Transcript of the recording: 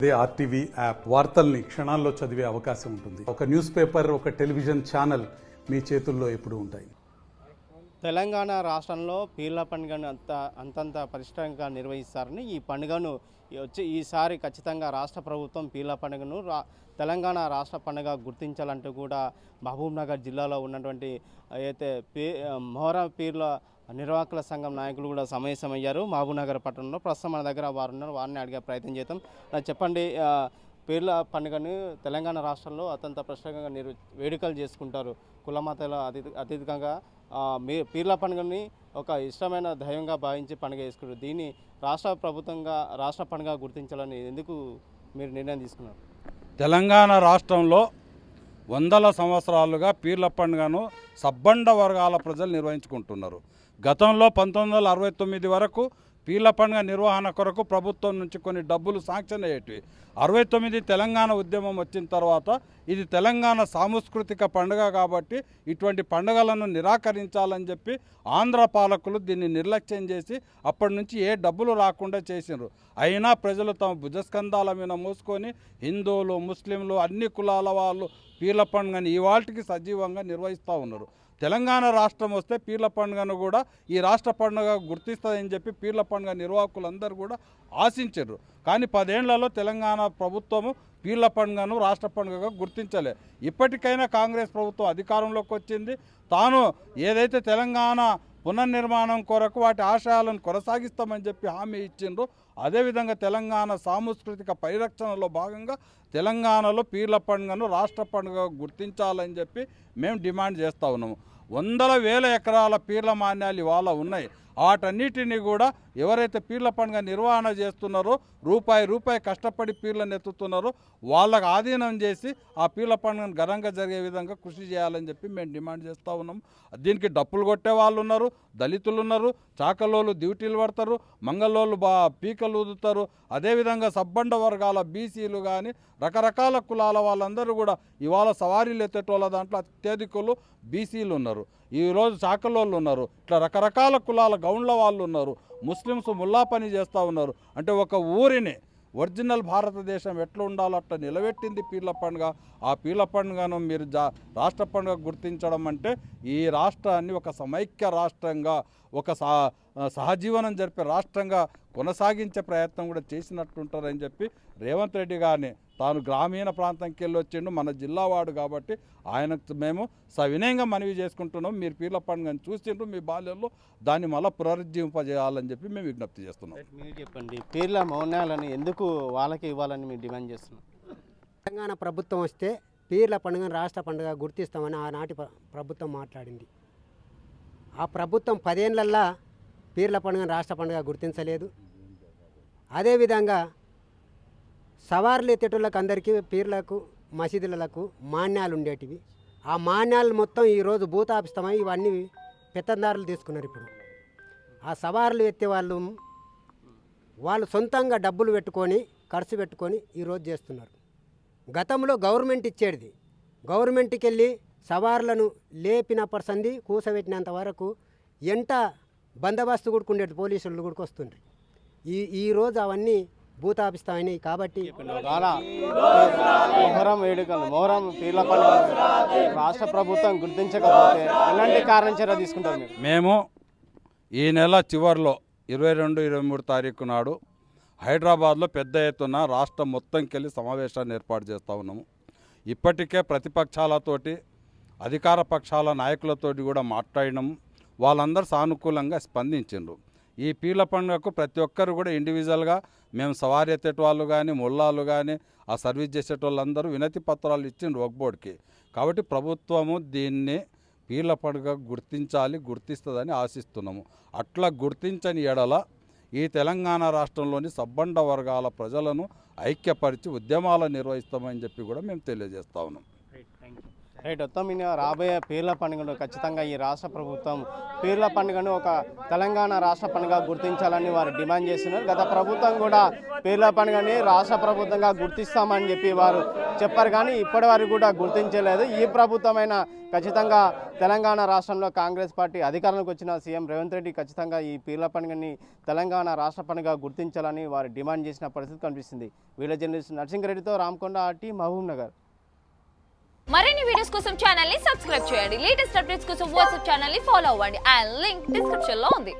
అదే RTV app వార్తల్ని క్షణాల్లో చదివే అవకాశం ఉంటుంది. ఒక న్యూస్ పేపర్, ఒక టెలివిజన్ ఛానల్ మీ చేతుల్లో ఎప్పుడూ ఉంటాయి. తెలంగాణ రాష్ట్రంలో పీర్ల పండుగను అంతంత పరిష్టంగా నిర్వహిస్తారని ఈ పండుగను ఈసారి ఖచ్చితంగా రాష్ట్ర ప్రభుత్వం పీర్ల పండుగను తెలంగాణ రాష్ట్ర పండుగ గుర్తించాలంటూ కూడా మహబూబ్నగర్ జిల్లాలో ఉన్నటువంటి అయితే మొహరం పీర్ల నిర్వాహకుల సంఘం నాయకులు కూడా సమావేశమయ్యారు మహబూబ్నగర్ పట్టణంలో. ప్రస్తుతం మన దగ్గర వారు ఉన్నారు, వారిని అడిగే ప్రయత్నం చేద్దాం. చెప్పండి, పీర్ల పండుగను తెలంగాణ రాష్ట్రంలో అత్యంత ప్రశ్నంగా వేడుకలు చేసుకుంటారు. కులమతాల అతీతంగా పీర్ల పండుగని ఒక ఇష్టమైన దైవంగా భావించి పండుగ చేసుకుంటారు. దీన్ని రాష్ట్ర పండుగ గుర్తించాలని ఎందుకు మీరు నిర్ణయం తీసుకున్నారు? తెలంగాణ రాష్ట్రంలో వందల సంవత్సరాలుగా పీర్ల పండుగను సబ్బండ వర్గాల ప్రజలు నిర్వహించుకుంటున్నారు. గతంలో 1969 వరకు పీర్ల పండుగ నిర్వహణ కొరకు ప్రభుత్వం నుంచి కొన్ని డబ్బులు శాంక్షన్ అయ్యేటివి. 69 తెలంగాణ ఉద్యమం వచ్చిన తర్వాత ఇది తెలంగాణ సాంస్కృతిక పండుగ కాబట్టి ఇటువంటి పండుగలను నిరాకరించాలని చెప్పి ఆంధ్ర పాలకులు దీన్ని నిర్లక్ష్యం చేసి అప్పటి నుంచి ఏ డబ్బులు రాకుండా చేసినారు. అయినా ప్రజలు తమ భుజస్కంధాల మీద మోసుకొని హిందువులు, ముస్లింలు, అన్ని కులాల వాళ్ళు పీర్ల పండుగని ఇవాళకి సజీవంగా నిర్వహిస్తూ ఉన్నారు. తెలంగాణ రాష్ట్రం వస్తే పీర్ల పండుగను కూడా ఈ రాష్ట్ర పండుగ గుర్తిస్తుందని చెప్పి పీర్ల పండుగ నిర్వాహకులందరూ కూడా ఆశించారు. కానీ 10 ఏళ్లలో తెలంగాణ ప్రభుత్వము పీర్ల పండుగను రాష్ట్ర పండుగగా గుర్తించలే. ఇప్పటికైనా కాంగ్రెస్ ప్రభుత్వం అధికారంలోకి వచ్చింది. తాను ఏదైతే తెలంగాణ పునర్నిర్మాణం కొరకు వాటి ఆశయాలను కొనసాగిస్తామని చెప్పి హామీ ఇచ్చిండ్రు. అదేవిధంగా తెలంగాణ సాంస్కృతిక పరిరక్షణలో భాగంగా తెలంగాణలో పీర్ల పండుగను రాష్ట్ర పండుగ గుర్తించాలని చెప్పి మేము డిమాండ్ చేస్తూ ఉన్నాము. వందల వేల ఎకరాల పీర్ల మాన్యాలు ఇవాళ ఉన్నాయి. వాటన్నిటినీ కూడా ఎవరైతే పీర్ల పండుగ నిర్వహణ చేస్తున్నారో రూపాయి కష్టపడి పీర్లను ఎత్తుతున్నారో వాళ్ళకు ఆధీనం చేసి ఆ పీర్ల పండుగను ఘనంగా జరిగే విధంగా కృషి చేయాలని చెప్పి మేము డిమాండ్ చేస్తూ ఉన్నాము. దీనికి డప్పులు కొట్టే వాళ్ళు ఉన్నారు, దళితులు ఉన్నారు, చాకలోళ్ళు డ్యూటీలు పడతారు, మంగళోళ్ళు పీకలు ఊదుతారు. అదేవిధంగా సబ్బండ వర్గాల బీసీలు కానీ రకరకాల కులాల వాళ్ళందరూ కూడా ఇవాళ సవారీలు ఎత్తేటోళ్ళ దాంట్లో అత్యధికులు బీసీలు ఉన్నారు. ఈరోజు చాకలోళ్ళు ఉన్నారు, ఇట్లా రకరకాల కులాల గౌండ్ల వాళ్ళు ఉన్నారు, ముస్లిమ్స్ ముల్లా పని చేస్తూ ఉన్నారు. అంటే ఒక ఊరిని ఒరిజినల్ భారతదేశం ఎట్లా ఉండాలో అట్లా నిలబెట్టింది పీర్ల పండుగ. ఆ పీర్ల పండుగను మీరు రాష్ట్ర పండుగ గుర్తించడం అంటే ఈ రాష్ట్రాన్ని ఒక సమైక్య రాష్ట్రంగా, ఒక సహజీవనం జరిపే రాష్ట్రంగా కొనసాగించే ప్రయత్నం కూడా చేసినట్టుంటారని చెప్పి రేవంత్ రెడ్డి గారిని తాను గ్రామీణ ప్రాంతంకి వెళ్ళి వచ్చిండు, మన జిల్లా వాడు కాబట్టి ఆయనకు మేము సవినయంగా మనవి చేసుకుంటున్నాం. మీరు పీర్ల పండుగను చూసిండ్రు, మీ బాల్యంలో దాన్ని మళ్ళీ పునరుజ్జీవింపజేయాలని చెప్పి మేము విజ్ఞప్తి చేస్తున్నాం. మీరు చెప్పండి, పీర్ల మౌనాలను ఎందుకు వాళ్ళకి ఇవ్వాలని మీరు డిమాండ్ చేస్తున్నాం? తెలంగాణ ప్రభుత్వం వస్తే పీర్ల పండుగను రాష్ట్ర పండుగ గుర్తిస్తామని ఆనాటి ప్రభుత్వం మాట్లాడింది. ఆ ప్రభుత్వం 10 ఏళ్లల్లా పీర్ల పండుగను రాష్ట్ర పండుగ గుర్తించలేదు. అదేవిధంగా సవార్లు ఎత్తేటోళ్ళకి అందరికీ పీర్లకు మసీదులకు మాన్యాలు ఉండేటివి. ఆ మాన్యాలు మొత్తం ఈరోజు భూతాపిస్తమై ఇవన్నీ పెత్తందారులు తీసుకున్నారు. ఇప్పుడు ఆ సవార్లు ఎత్తే వాళ్ళు సొంతంగా డబ్బులు పెట్టుకొని ఖర్చు పెట్టుకొని ఈరోజు చేస్తున్నారు. గతంలో గవర్నమెంట్ ఇచ్చేది, గవర్నమెంట్కి వెళ్ళి సవార్లను లేపినప్పటి సంది కూసబెట్టినంత వరకు ఎంట బందోబస్తు కూడా ఉండేది, పోలీసులు కూడా వస్తుండ్రు. ఈరోజు అవన్నీ భూతాపిస్తామని కాబట్టి మొహరం పీర్ల పండుగ రాష్ట్ర ప్రభుత్వం గుర్తించకపోతే ఎలాంటి కారణం చర్య తీసుకుంటారు? మేము ఈ నెల చివరిలో 22-23 తారీఖు నాడు హైదరాబాద్లో పెద్ద ఎత్తున రాష్ట్రం మొత్తంకెళ్ళి సమావేశాన్ని ఏర్పాటు చేస్తూ ఉన్నాము. ఇప్పటికే ప్రతిపక్షాలతోటి అధికార పక్షాల నాయకులతోటి కూడా మాట్లాడినాము. వాళ్ళందరూ సానుకూలంగా స్పందించిండ్రు. ఈ పీర్ల పండుగకు ప్రతి ఒక్కరు కూడా ఇండివిజువల్గా మేము సవారీ ఎత్తేట వాళ్ళు కానీ ముల్లాలు కానీ ఆ సర్వీస్ చేసేటోళ్ళందరూ వినతి పత్రాలు ఇచ్చిండ్రు వక్ఫ్ బోర్డుకి. కాబట్టి ప్రభుత్వము దీన్ని పీర్ల పండుగ గుర్తిస్తుందని ఆశిస్తున్నాము. అట్లా గుర్తించని ఎడల ఈ తెలంగాణ రాష్ట్రంలోని సబ్బండ వర్గాల ప్రజలను ఐక్యపరిచి ఉద్యమాలు నిర్వహిస్తామని చెప్పి కూడా మేము తెలియజేస్తా ఉన్నాం. రైట్. మొత్తం మీద రాబోయే పీర్ల పండుగను ఖచ్చితంగా ఈ రాష్ట్ర ప్రభుత్వం పీర్ల పండుగను ఒక తెలంగాణ రాష్ట్ర పండుగ గుర్తించాలని వారు డిమాండ్ చేస్తున్నారు. గత ప్రభుత్వం కూడా పీర్ల పండుగని రాష్ట్ర ప్రభుత్వంగా గుర్తిస్తామని చెప్పి వారు చెప్పారు, కానీ ఇప్పటి వరకు కూడా గుర్తించలేదు. ఈ ప్రభుత్వమైన ఖచ్చితంగా తెలంగాణ రాష్ట్రంలో కాంగ్రెస్ పార్టీ అధికారంలోకి వచ్చిన సీఎం రేవంత్ రెడ్డి ఖచ్చితంగా ఈ పీర్ల పండుగని తెలంగాణ రాష్ట్ర పండుగ గుర్తించాలని వారు డిమాండ్ చేసిన పరిస్థితి కనిపిస్తుంది. వీళ్ళ జర్నలిస్ట్ నర్సింగరెడ్డితో రామకొండ, ఆర్టీ, మహబూబ్ నగర్. మరిన్ని వీడియోస్ కోసం ఛానల్ ని సబ్స్క్రైబ్ చేయండి. లేటెస్ట్ అప్డేట్స్ కోసం వాట్సాప్ ఛానల్ ని ఫాలో అవ్వండి. ఆ లింక్ డిస్క్రిప్షన్ లో ఉంది.